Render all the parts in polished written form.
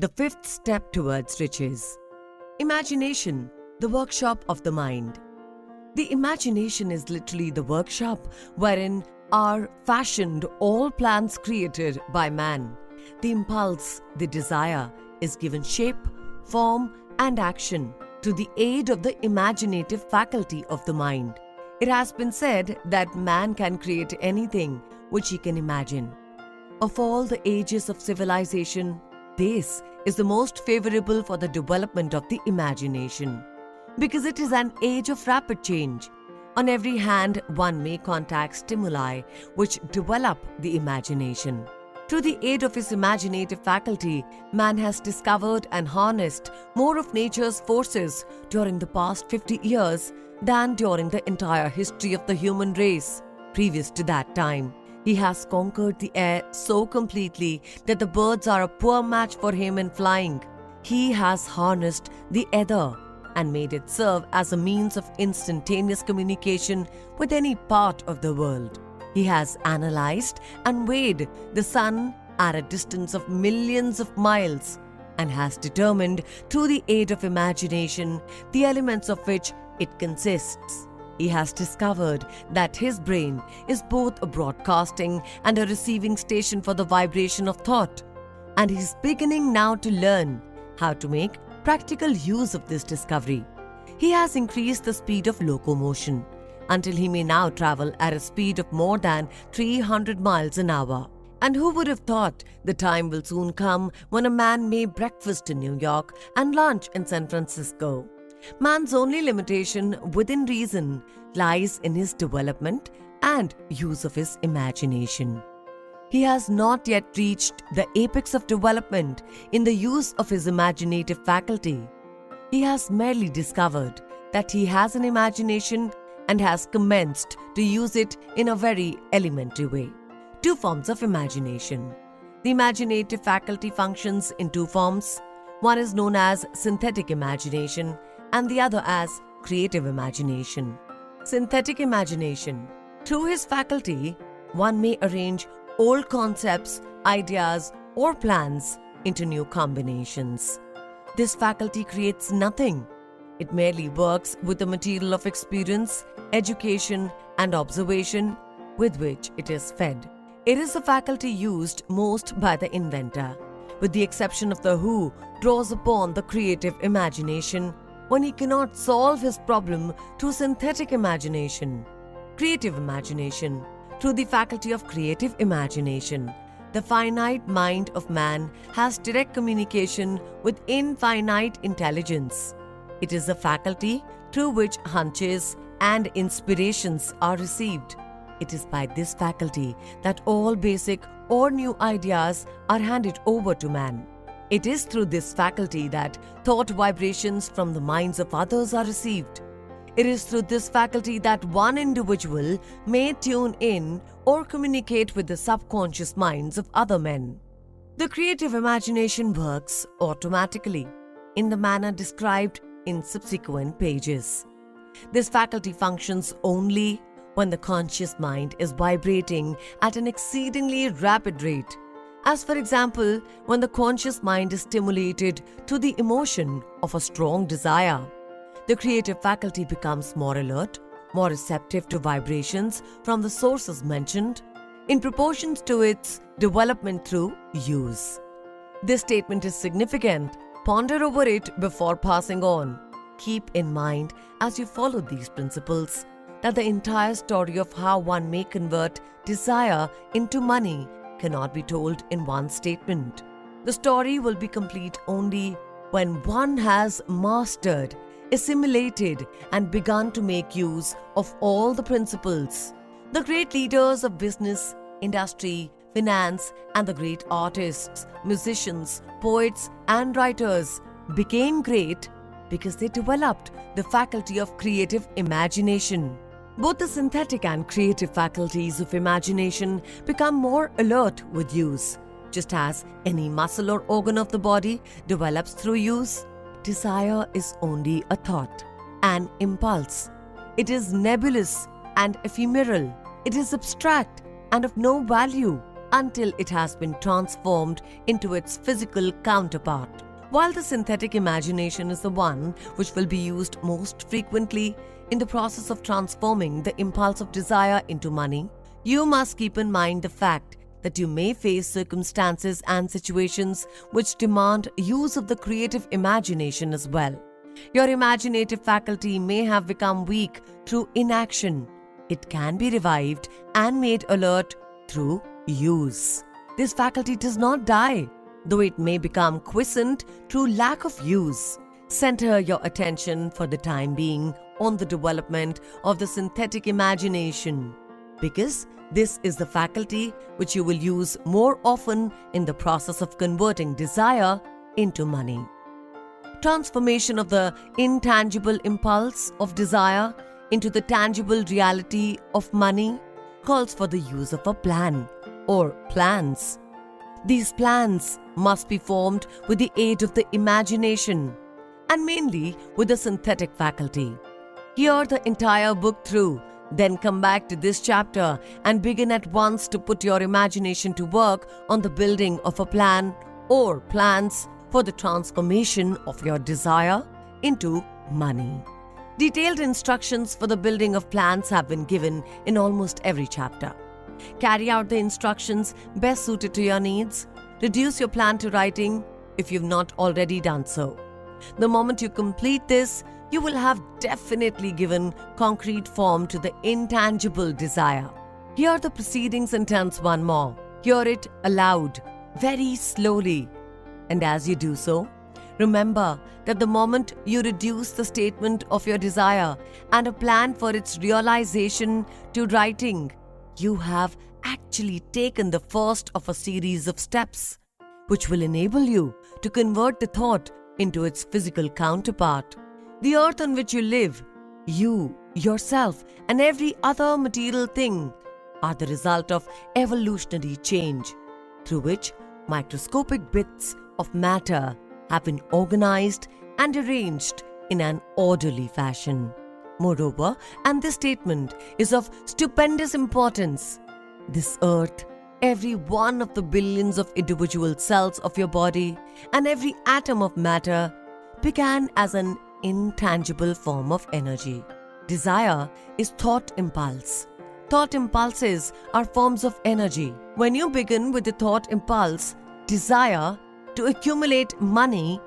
The fifth step towards riches. Imagination, the workshop of the mind. The imagination is literally the workshop wherein are fashioned all plans created by man. The impulse, the desire, is given shape, form, and action to the aid of the imaginative faculty of the mind. It has been said that man can create anything which he can imagine. Of all the ages of civilization, this is the most favorable for the development of the imagination, because it is an age of rapid change. On every hand, one may contact stimuli which develop the imagination. Through the aid of his imaginative faculty, man has discovered and harnessed more of nature's forces during the past 50 years than during the entire history of the human race. Previous to that time, he has conquered the air so completely that the birds are a poor match for him in flying. He has harnessed the ether and made it serve as a means of instantaneous communication with any part of the world. He has analyzed and weighed the sun at a distance of millions of miles and has determined through the aid of imagination the elements of which it consists. He has discovered that his brain is both a broadcasting and a receiving station for the vibration of thought, and he is beginning now to learn how to make practical use of this discovery. He has increased the speed of locomotion until he may now travel at a speed of more than 300 miles an hour. And who would have thought the time will soon come when a man may breakfast in New York and lunch in San Francisco? Man's only limitation within reason lies in his development and use of his imagination. He has not yet reached the apex of development in the use of his imaginative faculty. He has merely discovered that he has an imagination and has commenced to use it in a very elementary way. Two forms of imagination. The imaginative faculty functions in two forms. One is known as synthetic imagination and the other as creative imagination. Synthetic imagination. Through his faculty, one may arrange old concepts, ideas, or plans into new combinations. This faculty creates nothing. It merely works with the material of experience, education, and observation with which it is fed. It is a faculty used most by the inventor, with the exception of the who draws upon the creative imagination when he cannot solve his problem through synthetic imagination. Creative imagination. Through the faculty of creative imagination, the finite mind of man has direct communication with infinite intelligence. It is a faculty through which hunches and inspirations are received. It is by this faculty that all basic or new ideas are handed over to man. It is through this faculty that thought vibrations from the minds of others are received. It is through this faculty that one individual may tune in or communicate with the subconscious minds of other men. The creative imagination works automatically in the manner described in subsequent pages. This faculty functions only when the conscious mind is vibrating at an exceedingly rapid rate. As for example, when the conscious mind is stimulated to the emotion of a strong desire, the creative faculty becomes more alert, more receptive to vibrations from the sources mentioned, in proportion to its development through use. This statement is significant. Ponder over it before passing on. Keep in mind, as you follow these principles, that the entire story of how one may convert desire into money cannot be told in one statement. The story will be complete only when one has mastered, assimilated, and begun to make use of all the principles. The great leaders of business, industry, finance, and the great artists, musicians, poets, and writers became great because they developed the faculty of creative imagination. Both the synthetic and creative faculties of imagination become more alert with use. Just as any muscle or organ of the body develops through use, desire is only a thought, an impulse. It is nebulous and ephemeral. It is abstract and of no value until it has been transformed into its physical counterpart. While the synthetic imagination is the one which will be used most frequently in the process of transforming the impulse of desire into money, you must keep in mind the fact that you may face circumstances and situations which demand use of the creative imagination as well. Your imaginative faculty may have become weak through inaction. It can be revived and made alert through use. This faculty does not die, though it may become quiescent through lack of use. Center your attention for the time being on the development of the synthetic imagination, because this is the faculty which you will use more often in the process of converting desire into money. Transformation of the intangible impulse of desire into the tangible reality of money calls for the use of a plan or plans. These plans must be formed with the aid of the imagination and mainly with the synthetic faculty. Hear the entire book through, then come back to this chapter and begin at once to put your imagination to work on the building of a plan or plans for the transformation of your desire into money. Detailed instructions for the building of plans have been given in almost every chapter. Carry out the instructions best suited to your needs. Reduce your plan to writing if you've not already done so. The moment you complete this, you will have definitely given concrete form to the intangible desire. Hear the proceedings in tense one more. Hear it aloud, very slowly. And as you do so, remember that the moment you reduce the statement of your desire and a plan for its realization to writing, you have actually taken the first of a series of steps which will enable you to convert the thought into its physical counterpart. The earth on which you live, you, yourself, and every other material thing are the result of evolutionary change through which microscopic bits of matter have been organized and arranged in an orderly fashion. Moreover, and this statement is of stupendous importance, this earth, every one of the billions of individual cells of your body, and every atom of matter began as an intangible form of energy. Desire is thought impulse. Thought impulses are forms of energy. When you begin with the thought impulse, desire, to accumulate money,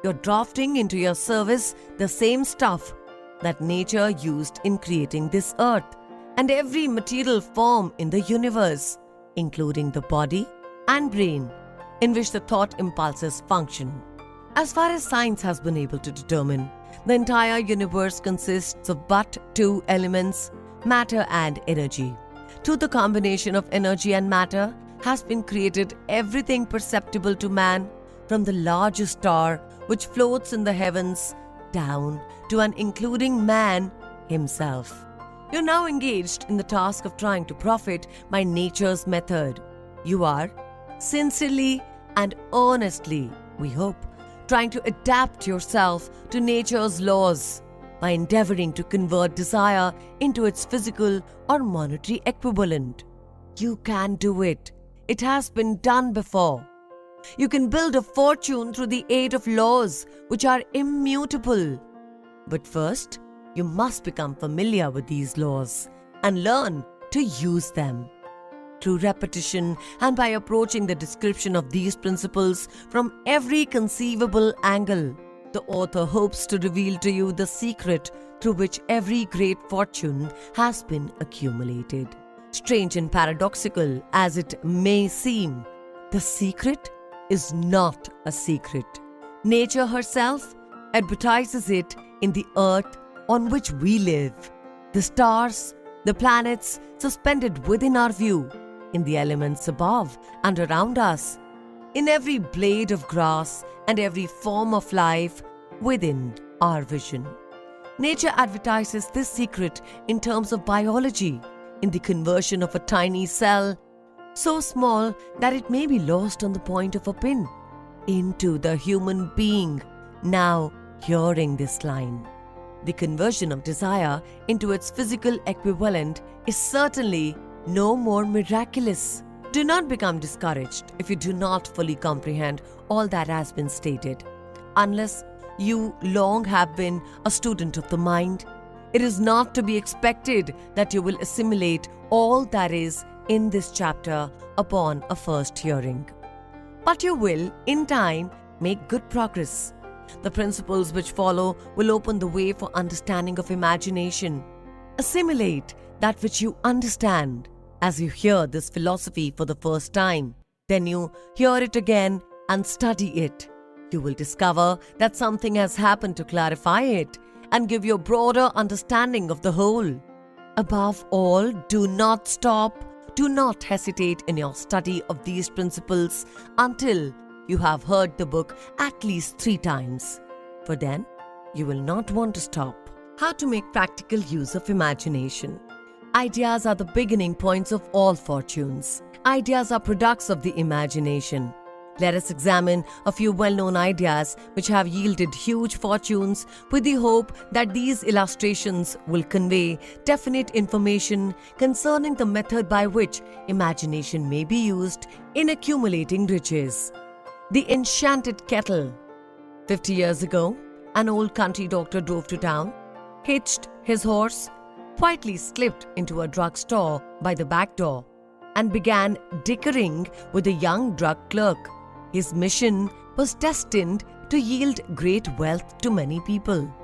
you're drafting into your service the same stuff that nature used in creating this earth and every material form in the universe, including the body and brain in which the thought impulses function. As far as science has been able to determine, the entire universe consists of but two elements, matter and energy. Through the combination of energy and matter has been created everything perceptible to man, from the largest star which floats in the heavens down to and including man himself. You're now engaged in the task of trying to profit by nature's method. You are sincerely and earnestly, we hope, trying to adapt yourself to nature's laws by endeavoring to convert desire into its physical or monetary equivalent. You can do it. It has been done before. You can build a fortune through the aid of laws which are immutable. But first, you must become familiar with these laws and learn to use them. Through repetition and by approaching the description of these principles from every conceivable angle, the author hopes to reveal to you the secret through which every great fortune has been accumulated. Strange and paradoxical as it may seem, the secret is not a secret. Nature herself advertises it in the earth on which we live, the stars, the planets suspended within our view, in the elements above and around us, in every blade of grass and every form of life within our vision. Nature advertises this secret in terms of biology, in the conversion of a tiny cell, so small that it may be lost on the point of a pin, into the human being now hearing this line. The conversion of desire into its physical equivalent is certainly no more miraculous, Do not become discouraged if you do not fully comprehend all that has been stated. Unless you long have been a student of the mind, it is not to be expected that you will assimilate all that is in this chapter upon a first hearing. But you will, in time, make good progress. The principles which follow will open the way for understanding of imagination. Assimilate that which you understand as you hear this philosophy for the first time. Then you hear it again and study it. You will discover that something has happened to clarify it and give you a broader understanding of the whole. Above all, do not stop, do not hesitate in your study of these principles until you have heard the book at least 3 times. For then, you will not want to stop. How to make practical use of imagination. Ideas are the beginning points of all fortunes. Ideas are products of the imagination. Let us examine a few well-known ideas which have yielded huge fortunes with the hope that these illustrations will convey definite information concerning the method by which imagination may be used in accumulating riches. The enchanted kettle. 50 years ago, an old country doctor drove to town, hitched his horse, quietly slipped into a drugstore by the back door, and began dickering with a young drug clerk. His mission was destined to yield great wealth to many people.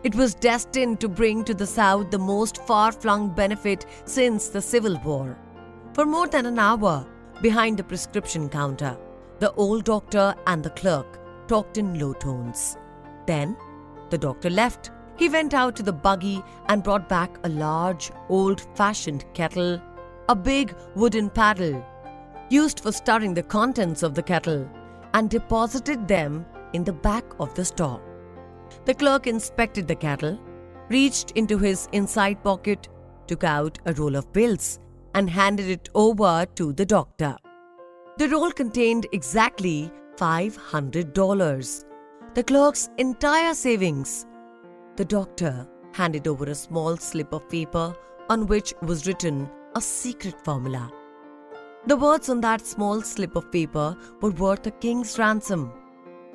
It was destined to bring to the South the most far-flung benefit since the Civil War. For more than an hour, behind the prescription counter, the old doctor and the clerk talked in low tones. Then, the doctor left. He went out to the buggy and brought back a large, old-fashioned kettle, a big wooden paddle, used for stirring the contents of the kettle, and deposited them in the back of the store. The clerk inspected the kettle, reached into his inside pocket, took out a roll of bills, and handed it over to the doctor. The roll contained exactly $500, the clerk's entire savings. The doctor handed over a small slip of paper on which was written a secret formula. The words on that small slip of paper were worth a king's ransom,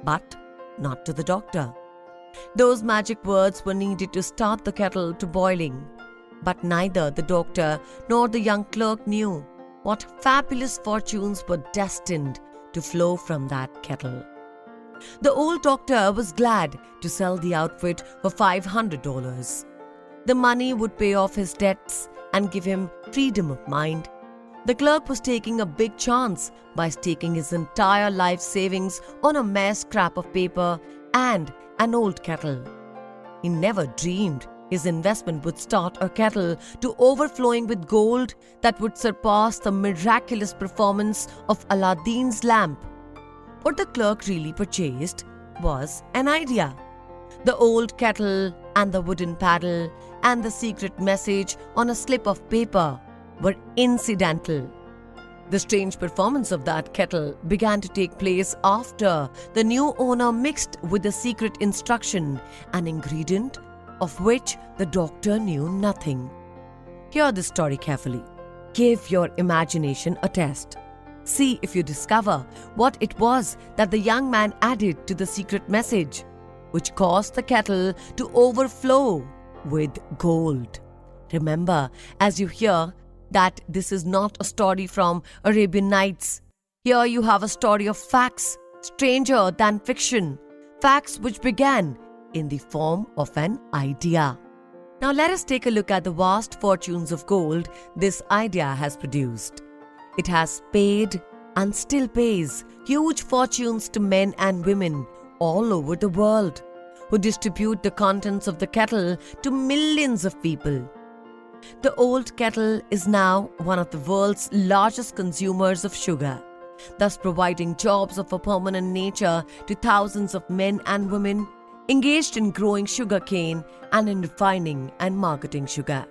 but not to the doctor. Those magic words were needed to start the kettle to boiling, but neither the doctor nor the young clerk knew what fabulous fortunes were destined to flow from that kettle. The old doctor was glad to sell the outfit for $500. The money would pay off his debts and give him freedom of mind. The clerk was taking a big chance by staking his entire life savings on a mere scrap of paper and an old kettle. He never dreamed his investment would start a kettle to overflowing with gold that would surpass the miraculous performance of Aladdin's lamp. What the clerk really purchased was an idea. The old kettle and the wooden paddle and the secret message on a slip of paper were incidental. The strange performance of that kettle began to take place after the new owner mixed with the secret instruction, an ingredient of which the doctor knew nothing. Hear this story carefully. Give your imagination a test. See if you discover what it was that the young man added to the secret message, which caused the kettle to overflow with gold. Remember, as you hear, that this is not a story from Arabian Nights. Here you have a story of facts, stranger than fiction, facts which began in the form of an idea. Now let us take a look at the vast fortunes of gold this idea has produced. It has paid and still pays huge fortunes to men and women all over the world, who distribute the contents of the kettle to millions of people. The old kettle is now one of the world's largest consumers of sugar, thus providing jobs of a permanent nature to thousands of men and women engaged in growing sugarcane and in refining and marketing sugar.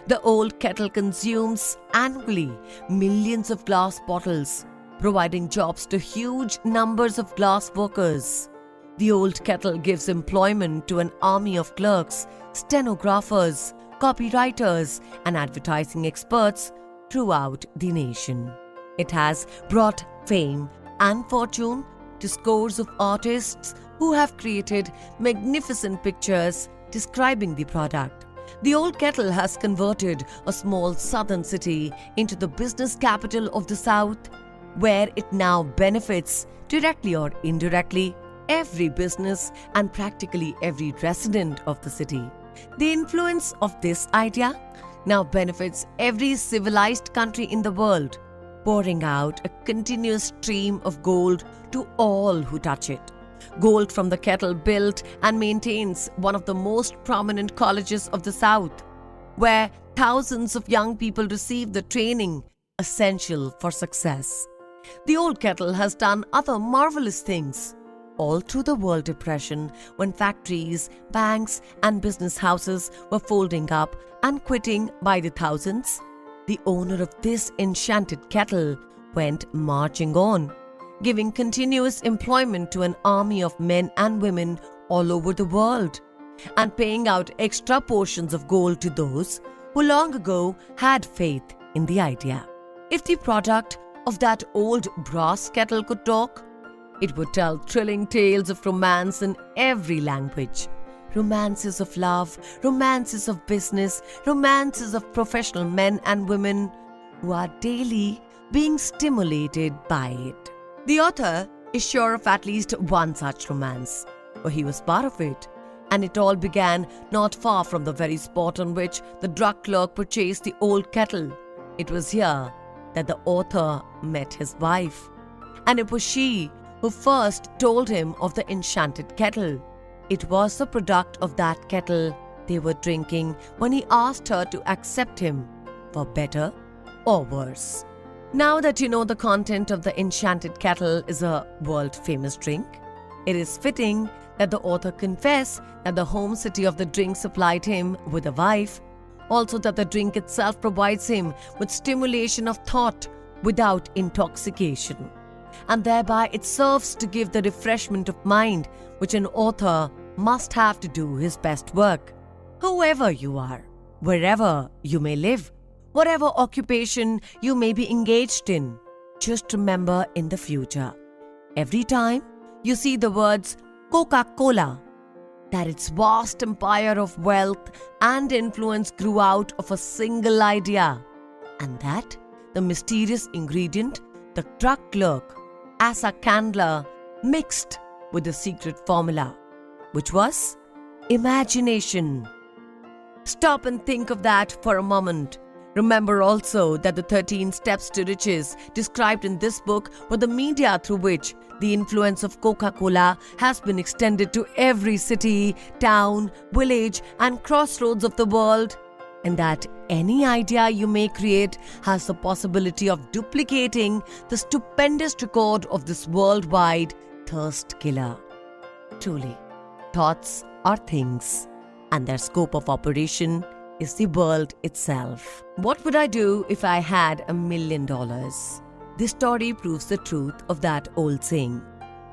The old kettle consumes annually millions of glass bottles, providing jobs to huge numbers of glass workers. The old kettle gives employment to an army of clerks, stenographers, copywriters, and advertising experts throughout the nation. It has brought fame and fortune to scores of artists who have created magnificent pictures describing the product. The old kettle has converted a small southern city into the business capital of the South, where it now benefits, directly or indirectly, every business and practically every resident of the city. The influence of this idea now benefits every civilized country in the world, pouring out a continuous stream of gold to all who touch it. Gold from the kettle built and maintains one of the most prominent colleges of the South, where thousands of young people receive the training essential for success. The old kettle has done other marvelous things. All through the World Depression, when factories, banks, and business houses were folding up and quitting by the thousands, the owner of this enchanted kettle went marching on, giving continuous employment to an army of men and women all over the world, and paying out extra portions of gold to those who long ago had faith in the idea. If the product of that old brass kettle could talk, it would tell thrilling tales of romance in every language. Romances of love, romances of business, romances of professional men and women who are daily being stimulated by it. The author is sure of at least one such romance, for he was part of it, and it all began not far from the very spot on which the drug clerk purchased the old kettle. It was here that the author met his wife, and it was she who first told him of the enchanted kettle. It was the product of that kettle they were drinking when he asked her to accept him, for better or worse. Now that you know the content of the enchanted kettle is a world-famous drink, it is fitting that the author confess that the home city of the drink supplied him with a wife, also that the drink itself provides him with stimulation of thought without intoxication, and thereby it serves to give the refreshment of mind which an author must have to do his best work. Whoever you are, wherever you may live, whatever occupation you may be engaged in, just remember in the future, every time you see the words Coca-Cola, that its vast empire of wealth and influence grew out of a single idea, and that the mysterious ingredient, the drug clerk, as a candler, mixed with the secret formula, which was imagination. Stop and think of that for a moment. Remember also that the 13 steps to riches described in this book were the media through which the influence of Coca-Cola has been extended to every city, town, village, and crossroads of the world, and that any idea you may create has the possibility of duplicating the stupendous record of this worldwide thirst killer. Truly, thoughts are things, and their scope of operation is the world itself. What would I do if I had $1 million? This story proves the truth of that old saying,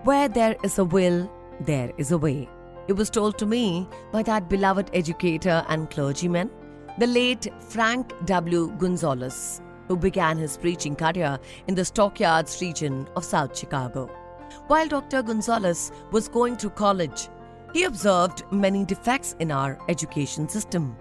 where there is a will, there is a way. It was told to me by that beloved educator and clergyman, the late Frank W. Gonzalez, who began his preaching career in the Stockyards region of South Chicago. While Dr. Gonzalez was going through college, he observed many defects in our education system.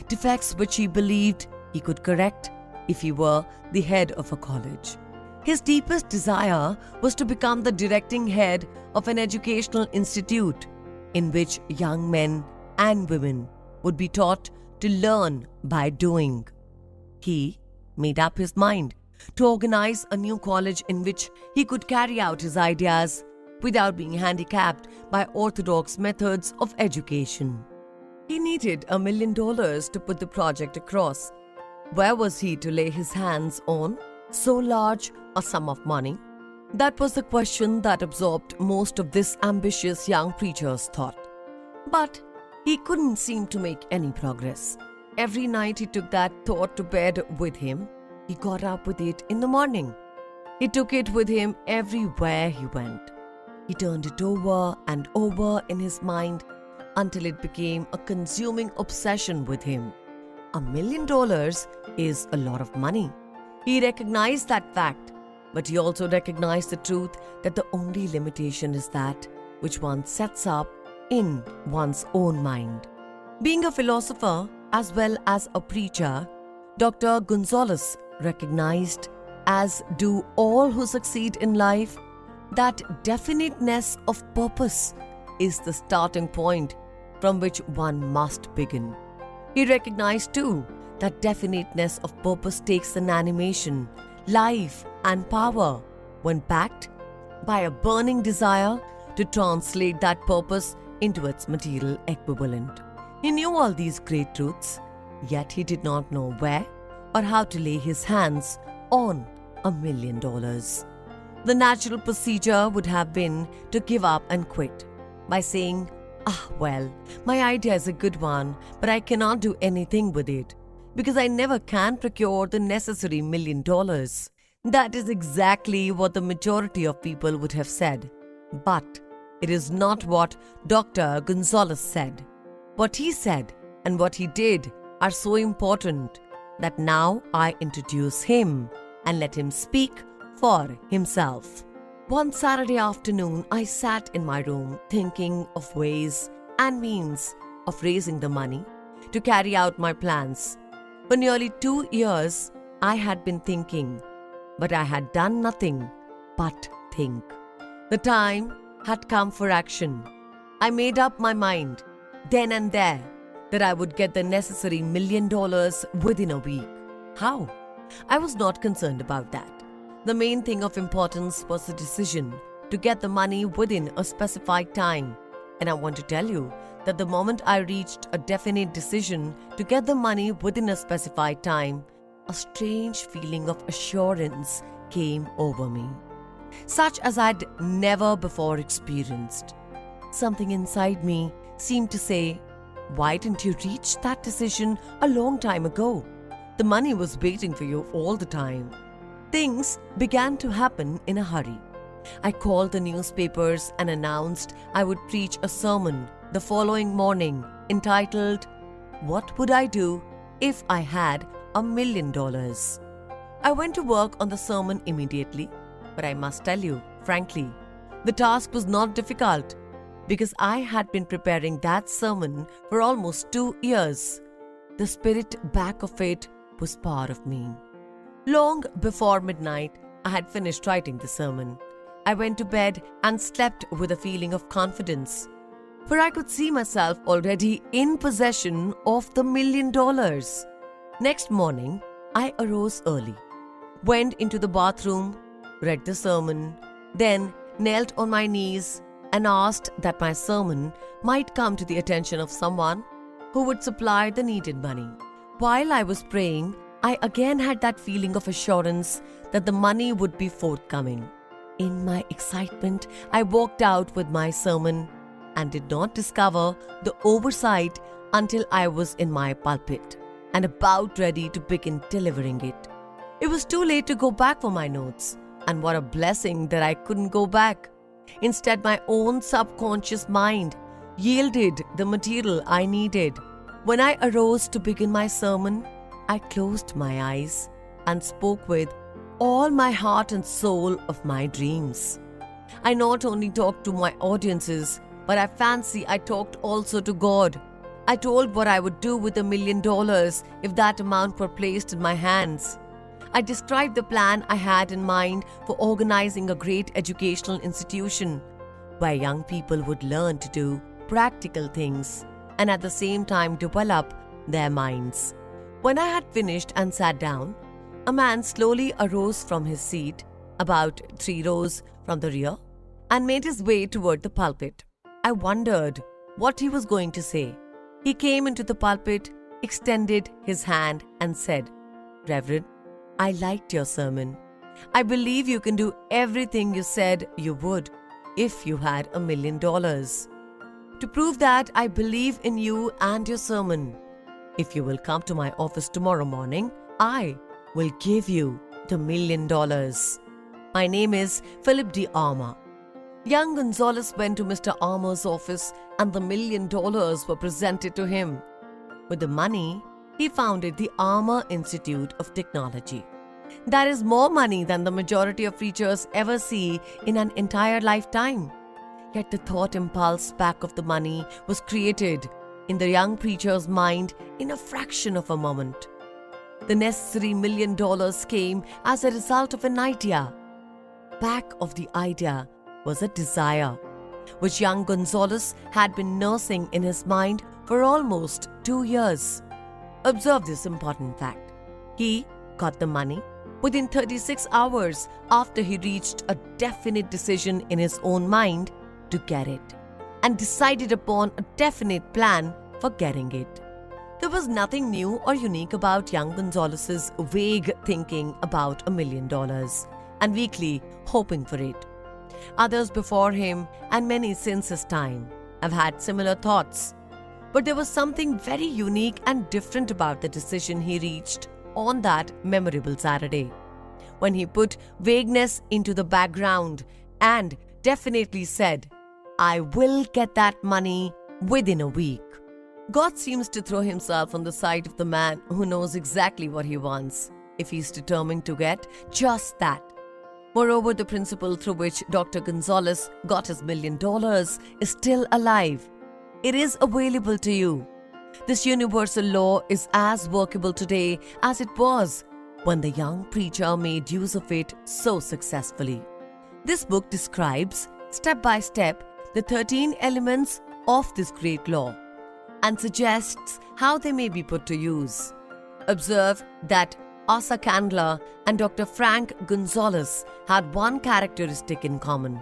Defects which he believed he could correct if he were the head of a college. His deepest desire was to become the directing head of an educational institute in which young men and women would be taught to learn by doing. He made up his mind to organize a new college in which he could carry out his ideas without being handicapped by orthodox methods of education. He needed $1 million to put the project across. Where was he to lay his hands on so large a sum of money? That was the question that absorbed most of this ambitious young preacher's thought. But he couldn't seem to make any progress. Every night he took that thought to bed with him. He got up with it in the morning. He took it with him everywhere he went. He turned it over and over in his mind until it became a consuming obsession with him. $1 million is a lot of money. He recognized that fact, But he also recognized the truth that the only limitation is that which one sets up in one's own mind. Being a philosopher as well as a preacher, Dr. Gonzalez recognized, as do all who succeed in life, that definiteness of purpose is the starting point from which one must begin. He recognized too that definiteness of purpose takes an animation, life, and power when backed by a burning desire to translate that purpose into its material equivalent. He knew all these great truths, yet he did not know where or how to lay his hands on $1 million. The natural procedure would have been to give up and quit by saying, well, my idea is a good one, but I cannot do anything with it because I never can procure the necessary $1 million. That is exactly what the majority of people would have said. But it is not what Dr. Gonzalez said. What he said and what he did are so important that now I introduce him and let him speak for himself. One Saturday afternoon, I sat in my room thinking of ways and means of raising the money to carry out my plans. For nearly 2 years, I had been thinking, but I had done nothing but think. The time had come for action. I made up my mind, then and there, that I would get the necessary $1 million within a week. How? I was not concerned about that. The main thing of importance was the decision to get the money within a specified time. And I want to tell you that the moment I reached a definite decision to get the money within a specified time, a strange feeling of assurance came over me, such as I'd never before experienced. Something inside me seemed to say, why didn't you reach that decision a long time ago? The money was waiting for you all the time. Things began to happen in a hurry. I called the newspapers and announced I would preach a sermon the following morning entitled, "What Would I Do If I Had $1 Million?" I went to work on the sermon immediately, but I must tell you, frankly, the task was not difficult because I had been preparing that sermon for almost 2 years. The spirit back of it was part of me. Long before midnight, I had finished writing the sermon. I went to bed and slept with a feeling of confidence, for I could see myself already in possession of the $1 million. Next morning, I arose early, went into the bathroom, read the sermon, then knelt on my knees and asked that my sermon might come to the attention of someone who would supply the needed money. While I was praying, I again had that feeling of assurance that the money would be forthcoming. In my excitement, I walked out with my sermon and did not discover the oversight until I was in my pulpit and about ready to begin delivering it. It was too late to go back for my notes, and what a blessing that I couldn't go back. Instead, my own subconscious mind yielded the material I needed. When I arose to begin my sermon, I closed my eyes and spoke with all my heart and soul of my dreams. I not only talked to my audiences, but I fancy I talked also to God. I told what I would do with $1 million if that amount were placed in my hands. I described the plan I had in mind for organizing a great educational institution where young people would learn to do practical things and at the same time develop their minds. When I had finished and sat down, a man slowly arose from his seat, about 3 rows from the rear, and made his way toward the pulpit. I wondered what he was going to say. He came into the pulpit, extended his hand, and said, "Reverend, I liked your sermon. I believe you can do everything you said you would if you had $1 million. To prove that, I believe in you and your sermon. If you will come to my office tomorrow morning, I will give you the $1 million. My name is Philip D. Armour." Young Gonzalez went to Mr. Armour's office and the $1 million were presented to him. With the money, he founded the Armour Institute of Technology. That is more money than the majority of preachers ever see in an entire lifetime. Yet the thought impulse back of the money was created in the young preacher's mind in a fraction of a moment. The necessary $1 million came as a result of an idea. Back of the idea was a desire, which young Gonzalez had been nursing in his mind for almost 2 years. Observe this important fact. He got the money within 36 hours after he reached a definite decision in his own mind to get it, and decided upon a definite plan for getting it. There was nothing new or unique about young Gonzalez's vague thinking about $1 million and weakly hoping for it. Others before him and many since his time have had similar thoughts. But there was something very unique and different about the decision he reached on that memorable Saturday, when he put vagueness into the background and definitely said, "I will get that money within a week." God seems to throw himself on the side of the man who knows exactly what he wants, if he is determined to get just that. Moreover, the principle through which Dr. Gonzalez got his $1 million is still alive. It is available to you. This universal law is as workable today as it was when the young preacher made use of it so successfully. This book describes, step by step, the 13 elements of this great law and suggests how they may be put to use. Observe that Asa Candler and Dr. Frank Gonzalez had one characteristic in common.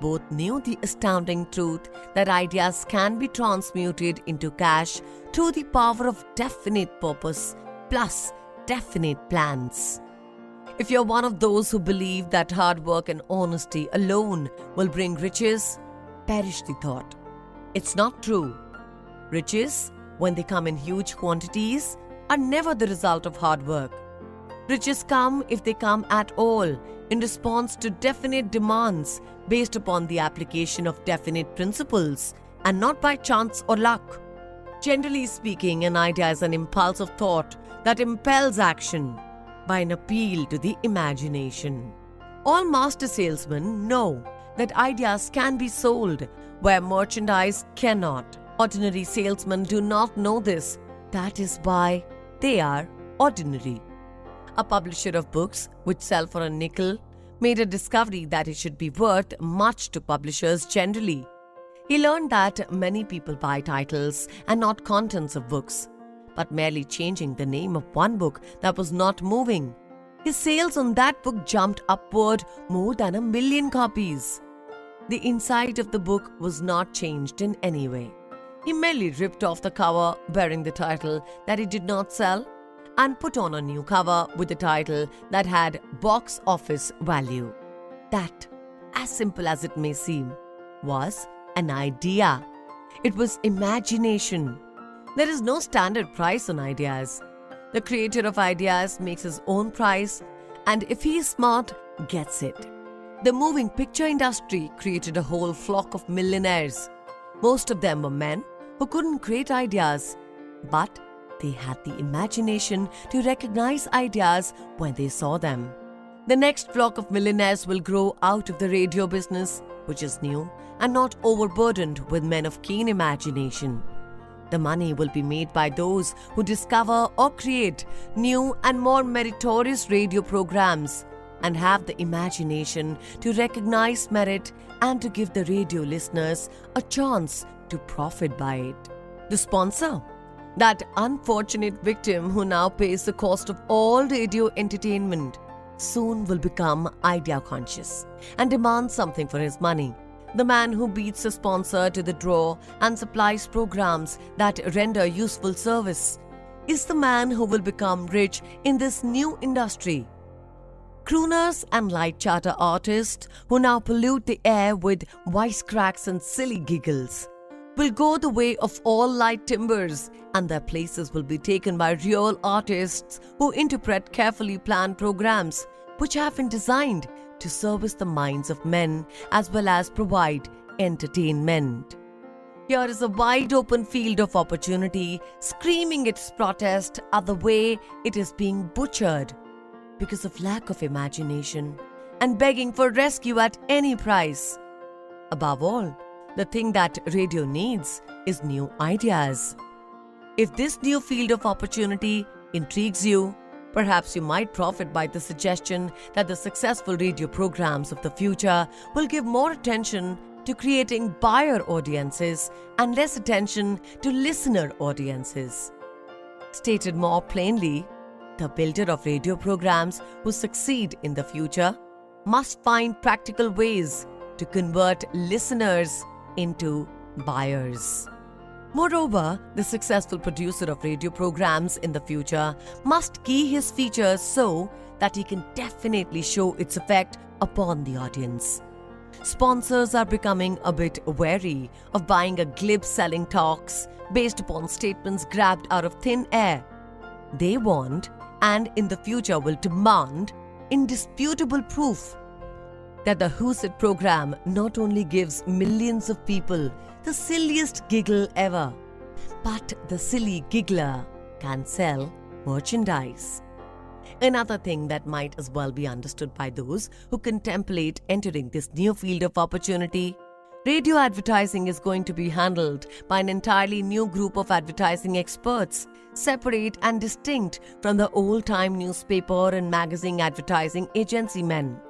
Both knew the astounding truth that ideas can be transmuted into cash through the power of definite purpose plus definite plans. If you're one of those who believe that hard work and honesty alone will bring riches, perish the thought. It's not true. Riches, when they come in huge quantities, are never the result of hard work. Riches come, if they come at all, in response to definite demands based upon the application of definite principles and not by chance or luck. Generally speaking, an idea is an impulse of thought that impels action by an appeal to the imagination. All master salesmen know that ideas can be sold where merchandise cannot. Ordinary salesmen do not know this. That is why they are ordinary. A publisher of books which sell for a nickel made a discovery that it should be worth much to publishers generally. He learned that many people buy titles and not contents of books, but merely changing the name of one book that was not moving. His sales on that book jumped upward more than 1 million copies. The inside of the book was not changed in any way. He merely ripped off the cover bearing the title that he did not sell and put on a new cover with the title that had box office value. That, as simple as it may seem, was an idea. It was imagination. There is no standard price on ideas. The creator of ideas makes his own price, and if he is smart, gets it. The moving picture industry created a whole flock of millionaires. Most of them were men who couldn't create ideas, but they had the imagination to recognize ideas when they saw them. The next flock of millionaires will grow out of the radio business, which is new and not overburdened with men of keen imagination. The money will be made by those who discover or create new and more meritorious radio programs and have the imagination to recognize merit and to give the radio listeners a chance to profit by it. The sponsor, that unfortunate victim who now pays the cost of all radio entertainment, soon will become idea conscious and demand something for his money. The man who beats the sponsor to the draw and supplies programs that render useful service is the man who will become rich in this new industry. Crooners and light charter artists who now pollute the air with wisecracks and silly giggles will go the way of all light timbers, and their places will be taken by real artists who interpret carefully planned programs which have been designed to service the minds of men as well as provide entertainment. Here is a wide open field of opportunity screaming its protest at the way it is being butchered. because of lack of imagination and begging for rescue at any price. Above all, the thing that radio needs is new ideas. If this new field of opportunity intrigues you, perhaps you might profit by the suggestion that the successful radio programs of the future will give more attention to creating buyer audiences and less attention to listener audiences. Stated more plainly, the builder of radio programs who succeed in the future must find practical ways to convert listeners into buyers. Moreover, the successful producer of radio programs in the future must key his features so that he can definitely show its effect upon the audience. Sponsors are becoming a bit wary of buying a glib selling talks based upon statements grabbed out of thin air. They want, and in the future will demand, indisputable proof that the Who's It program not only gives millions of people the silliest giggle ever, but the silly giggler can sell merchandise. Another thing that might as well be understood by those who contemplate entering this new field of opportunity: radio advertising is going to be handled by an entirely new group of advertising experts, separate and distinct from the old-time newspaper and magazine advertising agency men.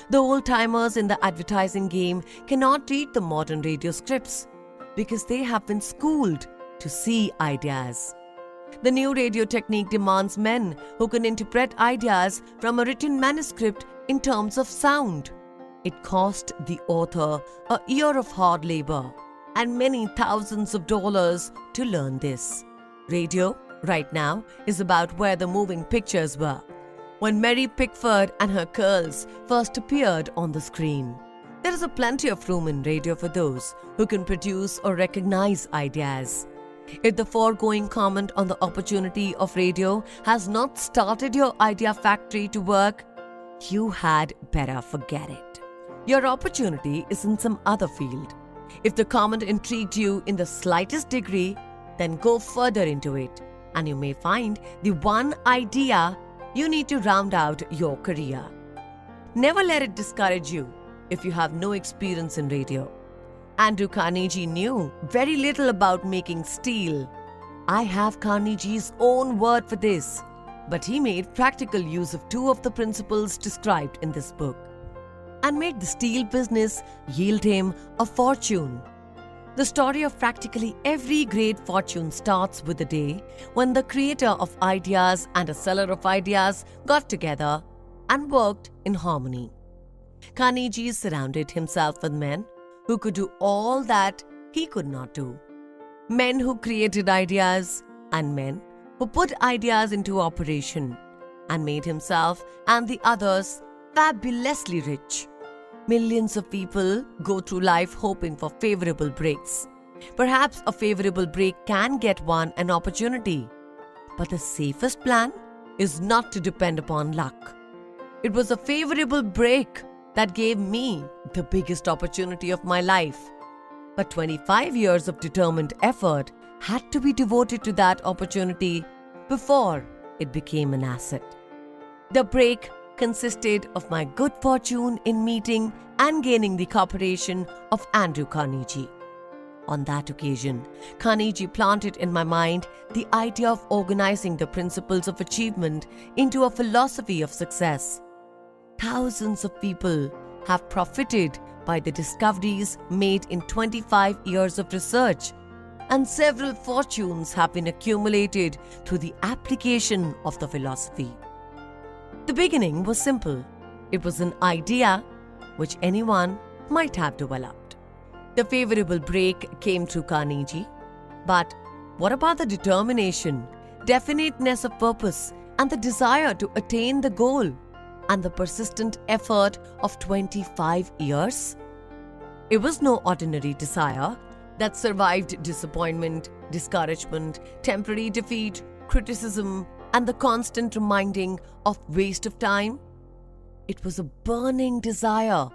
The old-timers in the advertising game cannot read the modern radio scripts because they have been schooled to see ideas. The new radio technique demands men who can interpret ideas from a written manuscript in terms of sound. It cost the author a year of hard labor and many thousands of dollars to learn this. Radio, right now, is about where the moving pictures were when Mary Pickford and her curls first appeared on the screen. There is a plenty of room in radio for those who can produce or recognize ideas. If the foregoing comment on the opportunity of radio has not started your idea factory to work, you had better forget it. Your opportunity is in some other field. If the comment intrigued you in the slightest degree, then go further into it, and you may find the one idea you need to round out your career. Never let it discourage you if you have no experience in radio. Andrew Carnegie knew very little about making steel. I have Carnegie's own word for this, but he made practical use of two of the principles described in this book and made the steel business yield him a fortune. The story of practically every great fortune starts with the day when the creator of ideas and a seller of ideas got together and worked in harmony. Carnegie surrounded himself with men who could do all that he could not do. Men who created ideas and men who put ideas into operation, and made himself and the others fabulously rich. Millions of people go through life hoping for favorable breaks. Perhaps a favorable break can get one an opportunity, but the safest plan is not to depend upon luck. It was a favorable break that gave me the biggest opportunity of my life. But 25 years of determined effort had to be devoted to that opportunity before it became an asset. The break consisted of my good fortune in meeting and gaining the cooperation of Andrew Carnegie. On that occasion, Carnegie planted in my mind the idea of organizing the principles of achievement into a philosophy of success. Thousands of people have profited by the discoveries made in 25 years of research, and several fortunes have been accumulated through the application of the philosophy. The beginning was simple. It was an idea which anyone might have developed. The favorable break came through Carnegie. But what about the determination, definiteness of purpose, and the desire to attain the goal, and the persistent effort of 25 years? It was no ordinary desire that survived disappointment, discouragement, temporary defeat, criticism, and the constant reminding of waste of time. It was a burning desire,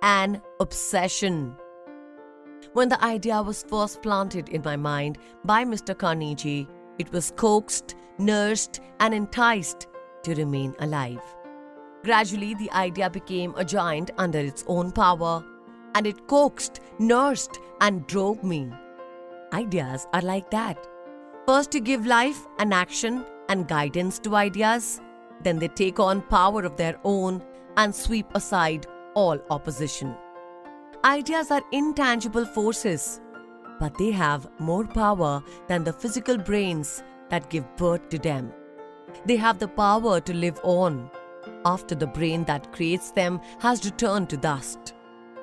an obsession. When the idea was first planted in my mind by Mr. Carnegie, it was coaxed, nursed, and enticed to remain alive. Gradually, the idea became a giant under its own power, and it coaxed, nursed, and drove me. Ideas are like that. First, you give life and action and guidance to ideas, then they take on power of their own and sweep aside all opposition. Ideas are intangible forces, but they have more power than the physical brains that give birth to them. They have the power to live on after the brain that creates them has returned to dust.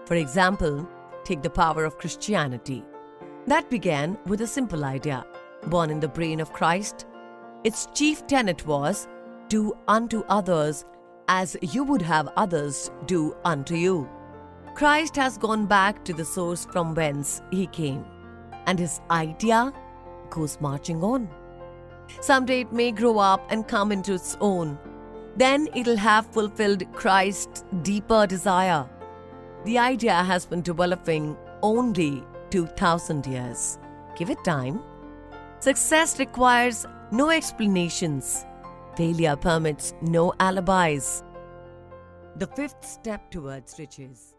For example, take the power of Christianity. That began with a simple idea, born in the brain of Christ. Its chief tenet was, "Do unto others as you would have others do unto you." Christ has gone back to the source from whence he came, and his idea goes marching on. Someday it may grow up and come into its own. Then it'll have fulfilled Christ's deeper desire. The idea has been developing only 2000 years. Give it time. Success requires no explanations. Failure permits no alibis. The fifth step towards riches.